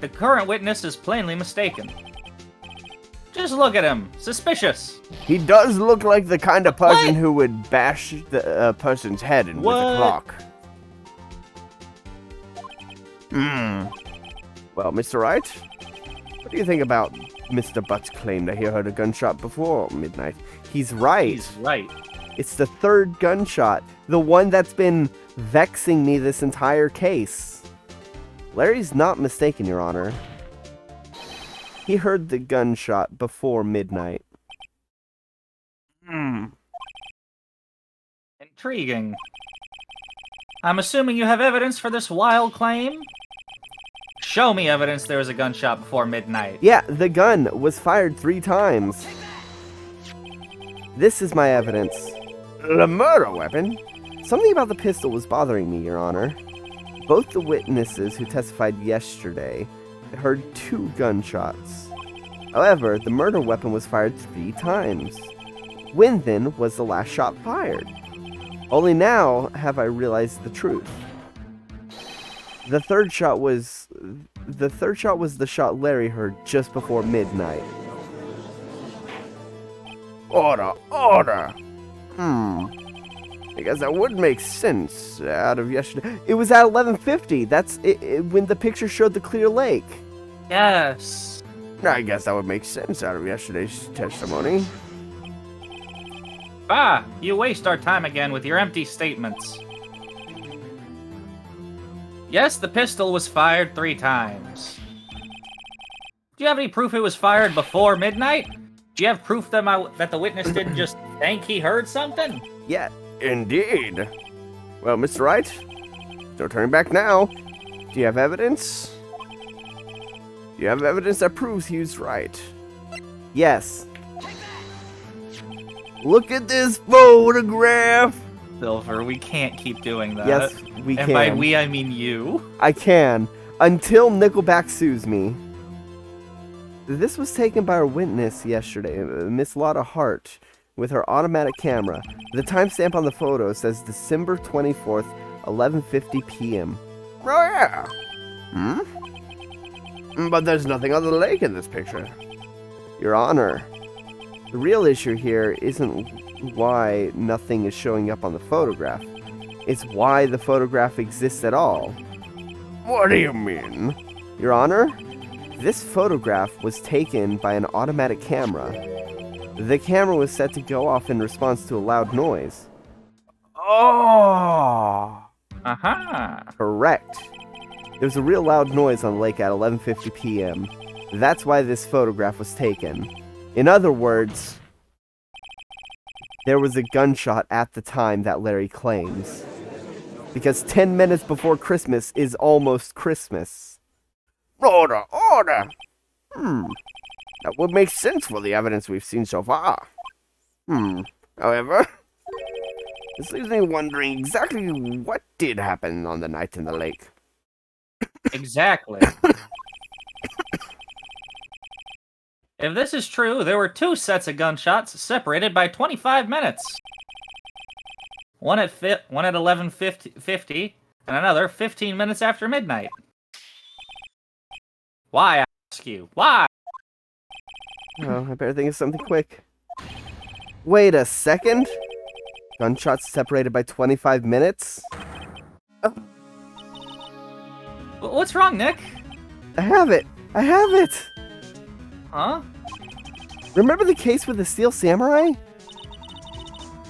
The current witness is plainly mistaken. Just look at him. Suspicious. He does look like the kind of person What? who would bash the person's head in with a What? clock. Well, Mr. Wright, what do you think about Mr. Butts' claim that he heard a gunshot before midnight? He's right. He's right. It's the third gunshot, the one that's been vexing me this entire case. Larry's not mistaken, Your Honor. He heard the gunshot before midnight. Intriguing. I'm assuming you have evidence for this wild claim? Show me evidence there was a gunshot before midnight. Yeah, the gun was fired 3 times. This is my evidence. The murder weapon? Something about the pistol was bothering me, Your Honor. Both the witnesses who testified yesterday heard 2 gunshots. However, the murder weapon was fired 3 times. When then was the last shot fired? Only now have I realized the truth. The third shot was the shot Larry heard just before midnight. Order, order! I guess that would make sense out of yesterday. It was at 11:50. That's when the picture showed the clear lake. Yes. I guess that would make sense out of yesterday's testimony. Ah, you waste our time again with your empty statements. Yes, the pistol was fired 3 times. Do you have any proof it was fired before midnight? Do you have proof that the witness didn't just think he heard something? Yeah. Indeed. Well, Mr. Wright, no turning back now. Do you have evidence? Do you have evidence that proves he was right? Yes. Look at this photograph! Silver, we can't keep doing that. Yes, we and can. by we, I mean you. I can. Until Nickelback sues me. This was taken by our witness yesterday, Miss Lotta Hart, with her automatic camera. The timestamp on the photo says December 24th, 11:50 p.m. Oh, yeah. But there's nothing on the lake in this picture. Your Honor, the real issue here isn't why nothing is showing up on the photograph. It's why the photograph exists at all. What do you mean? Your Honor, this photograph was taken by an automatic camera. The camera was set to go off in response to a loud noise. Oh! Aha. Correct. There was a real loud noise on the lake at 11:50 p.m. That's why this photograph was taken. In other words, there was a gunshot at the time that Larry claims. Because 10 minutes before Christmas is almost Christmas. Order, order! That would make sense for the evidence we've seen so far. However, this leaves me wondering exactly what did happen on the night in the lake. Exactly. If this is true, there were 2 sets of gunshots separated by 25 minutes. One at 11:50 and another 15 minutes after midnight. Why, I ask you? Why? Oh, I better think of something quick. Wait a second? Gunshots separated by 25 minutes? What's wrong, Nick? I have it! I have it! Huh? Remember the case with the Steel Samurai?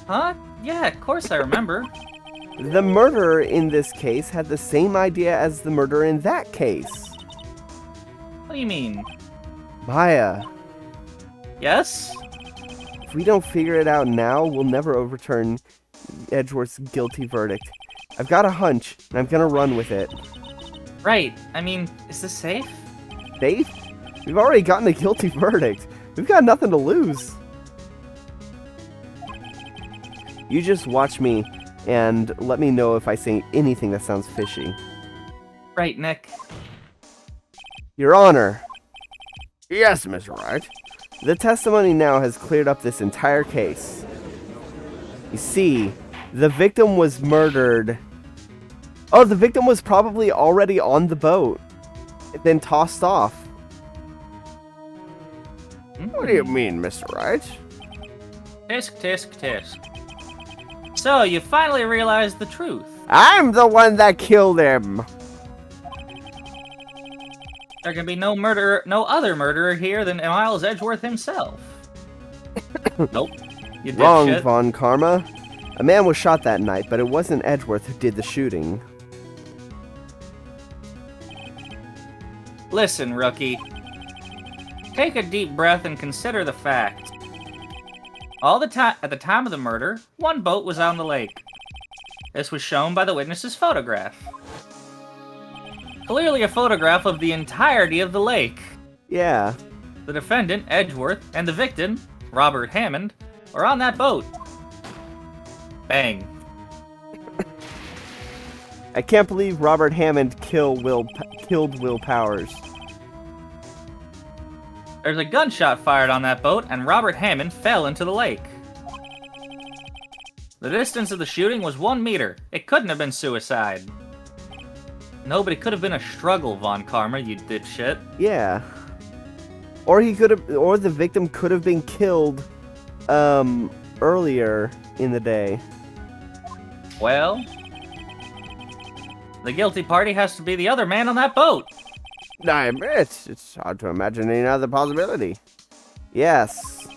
Huh? Yeah, of course I remember. The murderer in this case had the same idea as the murderer in that case. What do you mean? Maya, Yes? if we don't figure it out now, we'll never overturn Edgeworth's guilty verdict. I've got a hunch, and I'm gonna run with it. Right. I mean, is this safe? Safe? We've already gotten a guilty verdict. We've got nothing to lose. You just watch me and let me know if I say anything that sounds fishy. Right, Nick. Your Honor, Yes, Mr. Wright. the testimony now has cleared up this entire case. You see, The victim was murdered. Oh, the victim was probably already on the boat, then tossed off. What do you mean, Mr. Wright? Tisk, tisk, tisk. So, you finally realized the truth. I'm the one that killed him. There can be no other murderer here than Miles Edgeworth himself. Nope. You did Wrong, shit. Von Karma. A man was shot that night, but it wasn't Edgeworth who did the shooting. Listen, rookie. Take a deep breath and consider the fact. At the time of the murder, one boat was on the lake. This was shown by the witness's photograph. Clearly a photograph of the entirety of the lake. Yeah. The defendant, Edgeworth, and the victim, Robert Hammond, are on that boat. Bang. I can't believe Robert Hammond killed Will Powers. There's a gunshot fired on that boat, and Robert Hammond fell into the lake. The distance of the shooting was 1 meter. It couldn't have been suicide. No, but it could have been a struggle, Von Karma, you dipshit. Yeah. Or the victim could have been killed, earlier in the day. Well, the guilty party has to be the other man on that boat. I admit, it's hard to imagine any other possibility. Yes.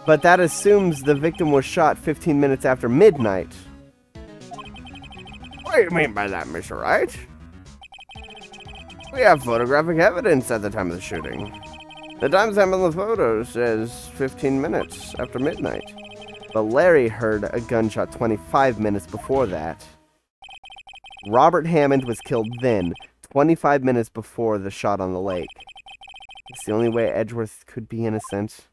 But that assumes the victim was shot 15 minutes after midnight. What do you mean by that, Mr. Wright? We have photographic evidence at the time of the shooting. The timestamp on the photo says 15 minutes after midnight. But Larry heard a gunshot 25 minutes before that. Robert Hammond was killed then, 25 minutes before the shot on the lake. It's the only way Edgeworth could be innocent.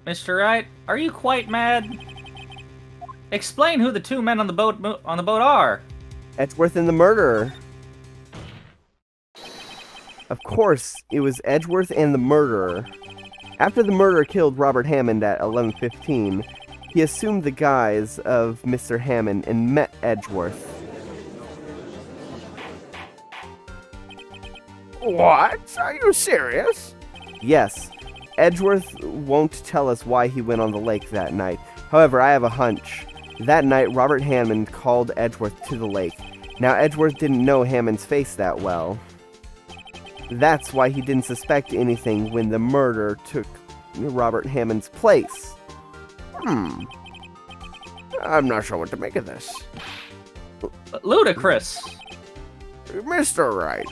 Mr. Wright, are you quite mad? Explain who the two men on the boat are. Edgeworth and the murderer. Of course, it was Edgeworth and the murderer. After the murderer killed Robert Hammond at 11:15, he assumed the guise of Mr. Hammond and met Edgeworth. What? Are you serious? Yes, Edgeworth won't tell us why he went on the lake that night. However, I have a hunch. That night, Robert Hammond called Edgeworth to the lake. Now, Edgeworth didn't know Hammond's face that well. That's why he didn't suspect anything when the murder took Robert Hammond's place. I'm not sure what to make of this. Ludicrous. Mr. Wright,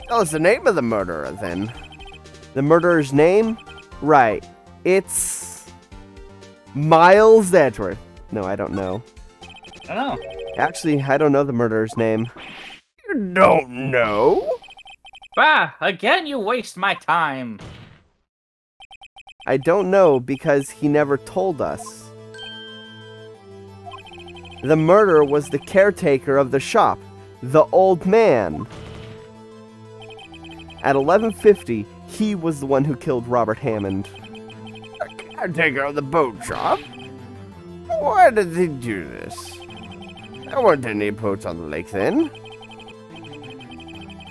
tell us the name of the murderer, then. The murderer's name? Right. It's Miles Edgeworth. No, I don't know. I don't know. Actually, I don't know the murderer's name. You don't know? Bah, again you waste my time. I don't know because he never told us. The murderer was the caretaker of the shop, the old man. At 11:50, he was the one who killed Robert Hammond. The caretaker of the boat shop? Why did he do this? There weren't any boats on the lake then.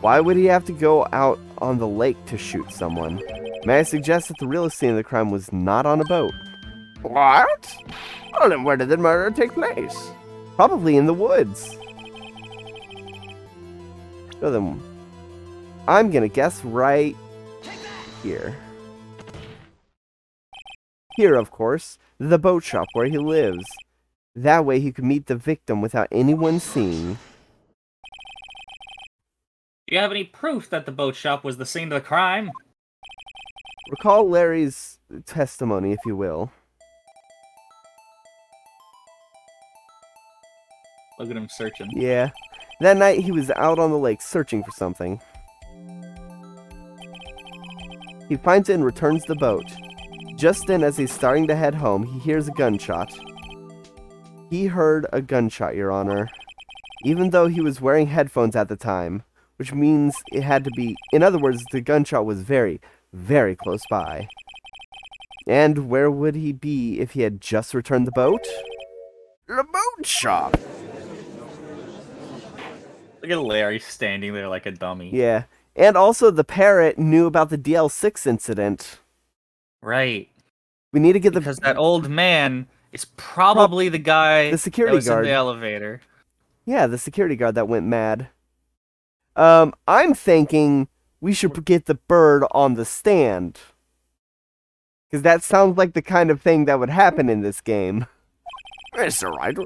Why would he have to go out on the lake to shoot someone? May I suggest that the real scene of the crime was not on a boat? What? Well, then where did the murder take place? Probably in the woods. So then, I'm gonna guess right here. Here, of course, the boat shop where he lives. That way he could meet the victim without anyone seeing. Do you have any proof that the boat shop was the scene of the crime? Recall Larry's testimony, if you will. Look at him searching. Yeah. That night he was out on the lake searching for something. He finds it and returns the boat. Just then, as he's starting to head home, he hears a gunshot. He heard a gunshot, Your Honor. Even though he was wearing headphones at the time. Which means it had to be... In other words, the gunshot was very, very close by. And where would he be if he had just returned the boat? The boat shop. Look at Larry standing there like a dummy. Yeah. And also the parrot knew about the DL6 incident. Right. We need to get Because that old man is probably the guy the security that was guard. in the elevator. Yeah, the security guard that went mad. I'm thinking we should get the bird on the stand. Because that sounds like the kind of thing that would happen in this game. Mr. Wright,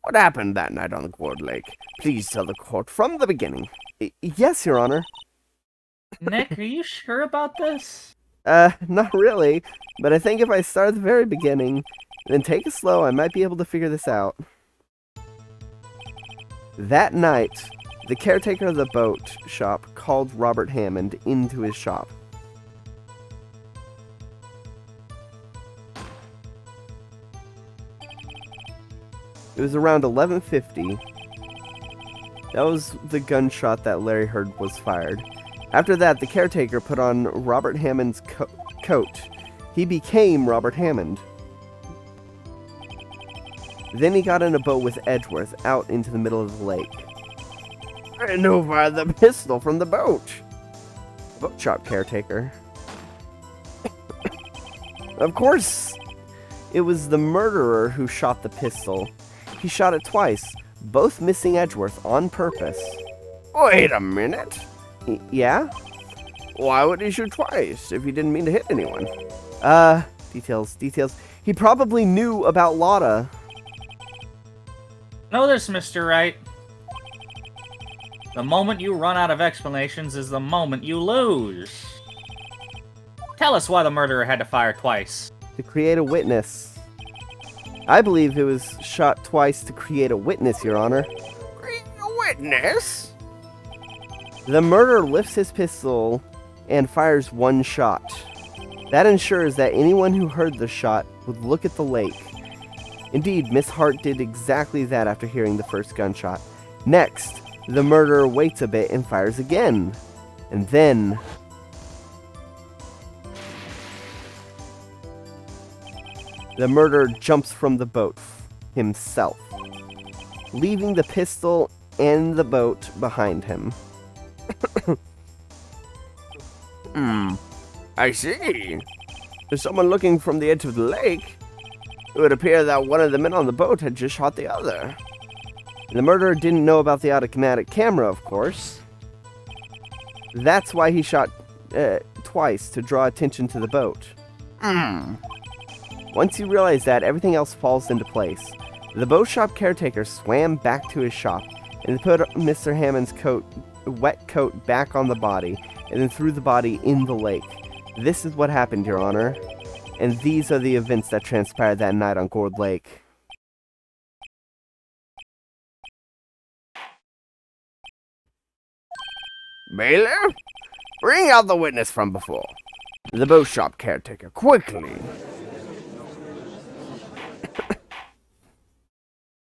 what happened that night on the Gourd Lake? Please tell the court from the beginning. Yes, Your Honor. Nick, are you sure about this? Not really. But I think if I start at the very beginning, then take it slow, I might be able to figure this out. That night, the caretaker of the boat shop called Robert Hammond into his shop. It was around 11:50. That was the gunshot that Larry heard was fired. After that, the caretaker put on Robert Hammond's coat. He became Robert Hammond. Then he got in a boat with Edgeworth out into the middle of the lake. And who fired the pistol from the boat? Boat shop caretaker. Of course, it was the murderer who shot the pistol. He shot it twice, both missing Edgeworth on purpose. Wait a minute. Yeah? Why would he shoot twice if he didn't mean to hit anyone? Details. He probably knew about Lotta. Know this, Mr. Wright. The moment you run out of explanations is the moment you lose. Tell us why the murderer had to fire twice. To create a witness. I believe it was shot twice to create a witness, Your Honor. A witness? The murderer lifts his pistol and fires one shot. That ensures that anyone who heard the shot would look at the lake. Indeed, Miss Hart did exactly that after hearing the first gunshot. Next, the murderer waits a bit and fires again. And then... the murderer jumps from the boat himself, leaving the pistol and the boat behind him. I see. There's someone looking from the edge of the lake. It would appear that one of the men on the boat had just shot the other. The murderer didn't know about the automatic camera, of course. That's why he shot twice, to draw attention to the boat. Once you realize that, everything else falls into place. The boat shop caretaker swam back to his shop and put Mr. Hammond's wet coat back on the body, and then threw the body in the lake. This is what happened, Your Honor. And these are the events that transpired that night on Gourd Lake. Bailiff, bring out the witness from before. The boat shop caretaker, quickly.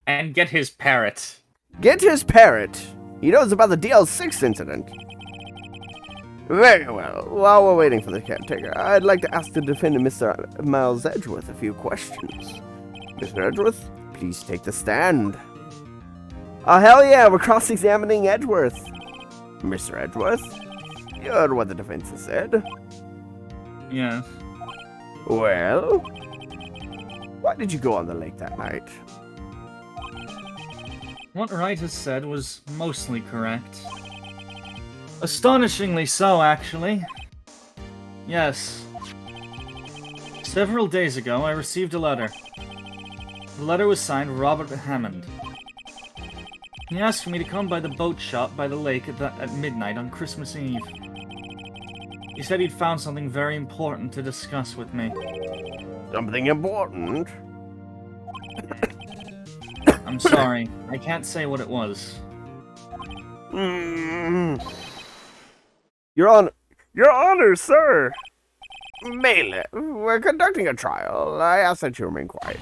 And get his parrot. Get his parrot. He knows about the DL6 incident. Very well. While we're waiting for the caretaker, I'd like to ask the defendant, Mr. Miles Edgeworth, a few questions. Mr. Edgeworth, please take the stand. Oh, hell yeah, we're cross-examining Edgeworth. Mr. Edgeworth, you heard what the defense has said. Yes. Well, why did you go on the lake that night? What Wright has said was mostly correct. Astonishingly so, actually. Yes. Several days ago, I received a letter. The letter was signed Robert Hammond. He asked for me to come by the boat shop by the lake at midnight on Christmas Eve. He said he'd found something very important to discuss with me. Something important? I'm sorry, I can't say what it was. Your Honor, sir! Bailiff, we're conducting a trial. I ask that you remain quiet.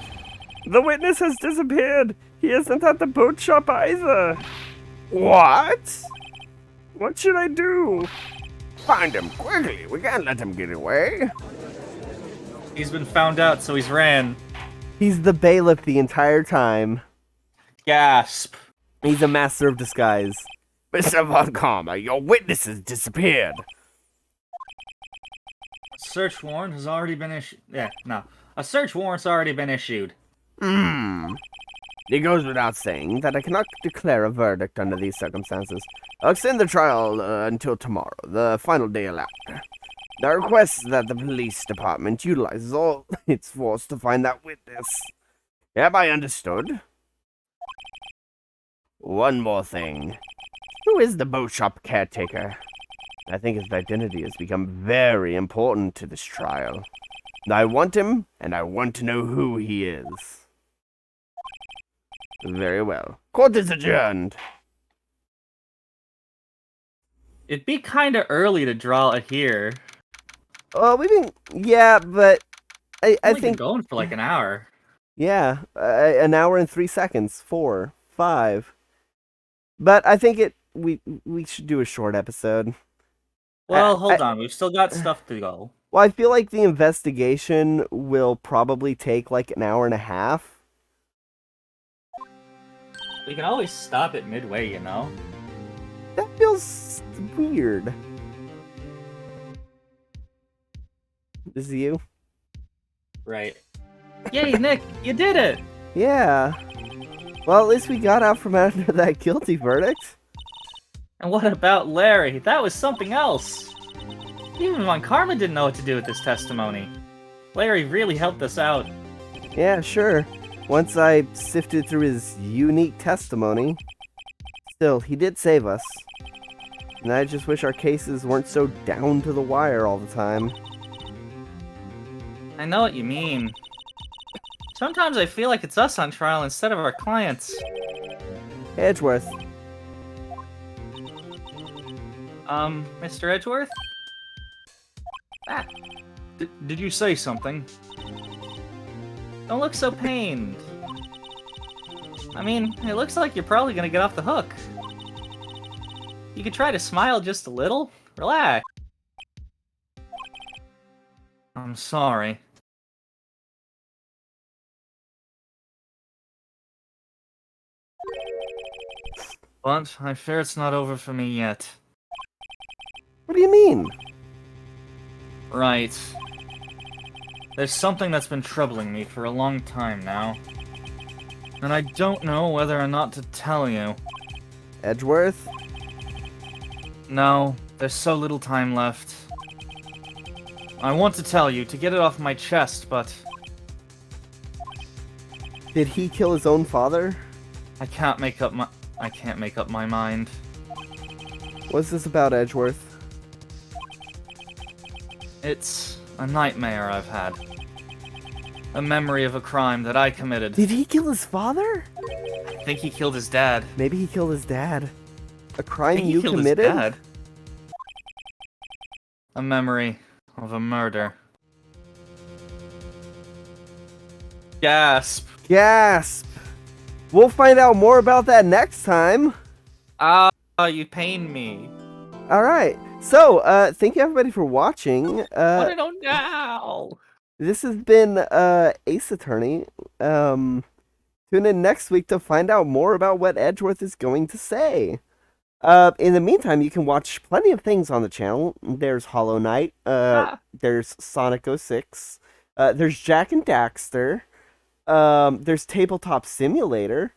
The witness has disappeared. He isn't at the boat shop either. What? What should I do? Find him quickly. We can't let him get away. He's been found out, so he's ran. He's the bailiff the entire time. Gasp. He's a master of disguise. Mr. Von Karma, your witness has disappeared. A search warrant has already been issued. A search warrant's already been issued. It goes without saying that I cannot declare a verdict under these circumstances. I'll extend the trial until tomorrow, the final day allowed. I request that the police department utilizes all its force to find that witness. Have I understood? One more thing. Who is the boat shop caretaker? I think his identity has become very important to this trial. I want him, and I want to know who he is. Very well. Court is adjourned. It'd be kinda early to draw it here. Yeah, but I Only think been going for like an hour. yeah, an hour and 3 seconds, 4, 5. But I think we should do a short episode. Well, hold on. We've still got stuff to go. Well, I feel like the investigation will probably take like an hour and a half. We can always stop it midway, you know? That feels weird. This is you? Right. Yay, Nick, you did it! Yeah. Well, at least we got out from under that guilty verdict. And what about Larry? That was something else! Even Von Karma didn't know what to do with this testimony. Larry really helped us out. Yeah, sure. Once I sifted through his unique testimony. Still, he did save us. And I just wish our cases weren't so down to the wire all the time. I know what you mean. Sometimes I feel like it's us on trial instead of our clients. Edgeworth. Mr. Edgeworth? Ah, did you say something? Don't look so pained. I mean, it looks like you're probably gonna get off the hook. You could try to smile just a little. Relax. I'm sorry. But I fear it's not over for me yet. What do you mean? Right. There's something that's been troubling me for a long time now. And I don't know whether or not to tell you. Edgeworth? No, there's so little time left. I want to tell you to get it off my chest, but Did he kill his own father? I can't make up my mind. What's this about, Edgeworth? It's a nightmare I've had. A memory of a crime that I committed. Did he kill his father? I think he killed his dad. Maybe he killed his dad. A I crime think he you killed committed? his dad. A memory of a murder. Gasp. Gasp! We'll find out more about that next time. Ah, you pain me. Alright, so, thank you everybody for watching. What I don't know. This has been, Ace Attorney. Tune in next week to find out more about what Edgeworth is going to say. In the meantime, you can watch plenty of things on the channel. There's Hollow Knight, there's Sonic 06, there's Jak and Daxter, there's Tabletop Simulator,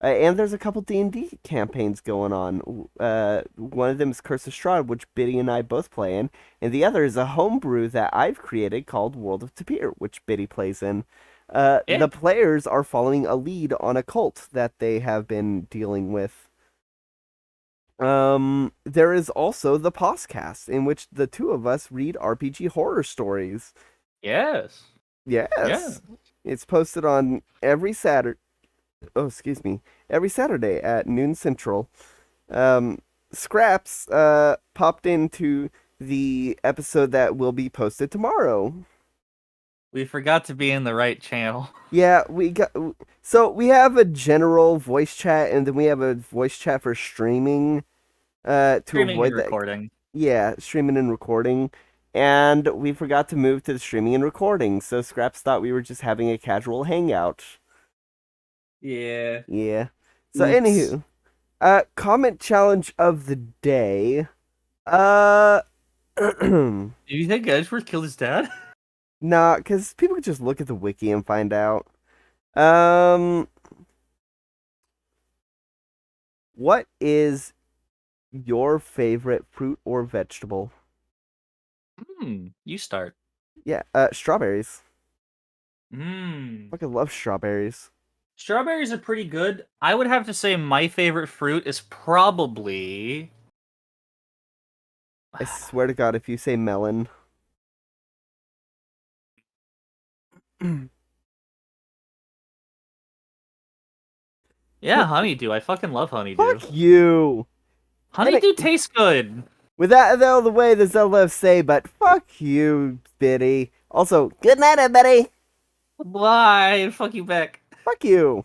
and there's a couple D&D campaigns going on. One of them is Curse of Strahd, which Biddy and I both play in, and the other is a homebrew that I've created called World of Tapir, which Biddy plays in. The players are following a lead on a cult that they have been dealing with. There is also the Postcast, in which the two of us read RPG horror stories. Yes. Yes. Yeah. It's posted on every Saturday. Oh, excuse me. Every Saturday at noon Central. Scraps popped into the episode that will be posted tomorrow. We forgot to be in the right channel. Yeah, we have a general voice chat, and then we have a voice chat for streaming. To Streaming avoid and that. recording. Yeah, streaming and recording. And we forgot to move to the streaming and recording, so Scraps thought we were just having a casual hangout. Yeah. Yeah. So Oops. anywho, comment challenge of the day. Do you think Edgeworth killed his dad? Nah, because people could just look at the wiki and find out. What is your favorite fruit or vegetable? You start. Yeah, strawberries. Mmm. Fucking love strawberries. Strawberries are pretty good. I would have to say my favorite fruit is probably... I swear to God, if you say melon. Yeah, honeydew. I fucking love honeydew. Fuck you! Honeydew tastes good. With that out of the way, there's no left say, but fuck you, Biddy. Also, good night, everybody! Bye. Fuck you back. Fuck you!